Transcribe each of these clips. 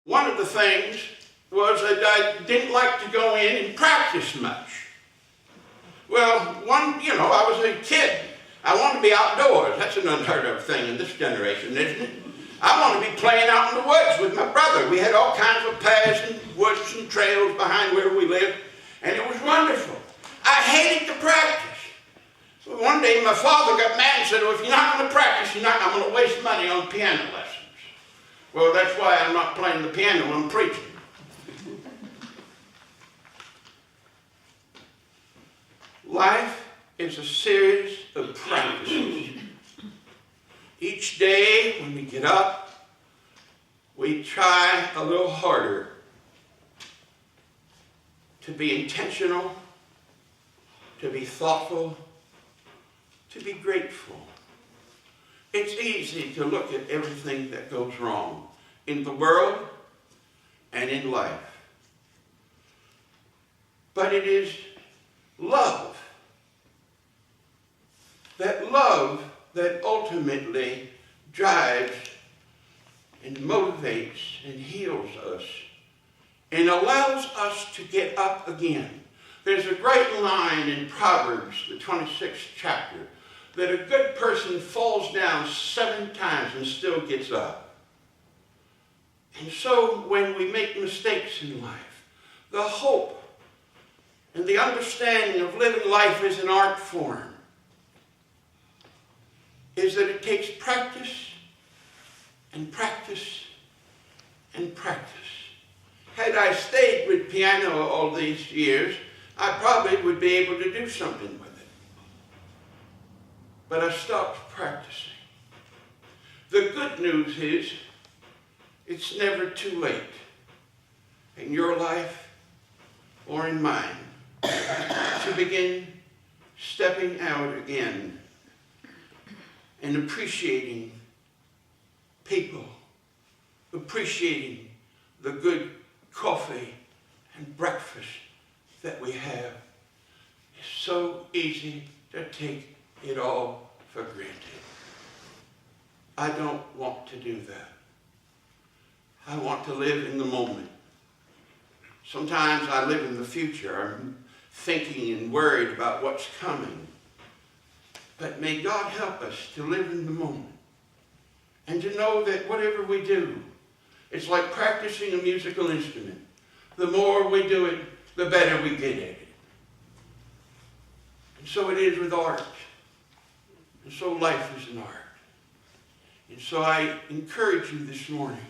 One of the things was that I didn't like to go in and practice much. Well, I was a kid. I wanted to be outdoors. That's an unheard of thing in this generation, isn't it? I wanted to be playing out in the woods with my brother. We had all kinds of paths and woods and trails behind where we lived, and it was wonderful. I hated to practice. So one day my father got mad and said, well, if you're not going to practice, I'm going to waste money on piano lessons. Well, that's why I'm not playing the piano, I'm preaching. Life is a series of practices. Each day when we get up, we try a little harder to be intentional, to be thoughtful, to be grateful. It's easy to look at everything that goes wrong in the world and in life. But it is love that ultimately drives and motivates and heals us and allows us to get up again. There's a great line in Proverbs, the 26th chapter, that a good person falls down 7 times and still gets up. And so when we make mistakes in life, the hope and the understanding of living life as an art form is that it takes practice and practice and practice. Had I stayed with piano all these years, I probably would be able to do something with it. But I stopped practicing. The good news is, it's never too late in your life or in mine to begin stepping out again and appreciating people, appreciating the good coffee and breakfast that we have. It's so easy to take it all for granted. I don't want to do that. I want to live in the moment. Sometimes I live in the future. I'm thinking and worried about what's coming. But may God help us to live in the moment and to know that whatever we do, it's like practicing a musical instrument. The more we do it, the better we get at it. And so it is with art. And so life is an art. And so I encourage you this morning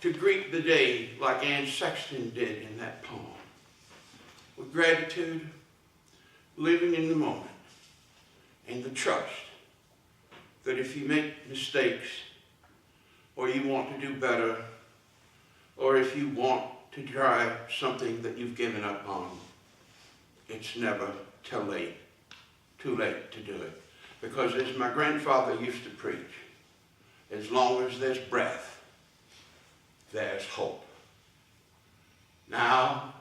to greet the day like Anne Sexton did in that poem. With gratitude, living in the moment, and the trust that if you make mistakes, or you want to do better, or if you want to try something that you've given up on, it's never too late to do it. Because as my grandfather used to preach, as long as there's breath, there's hope. Now,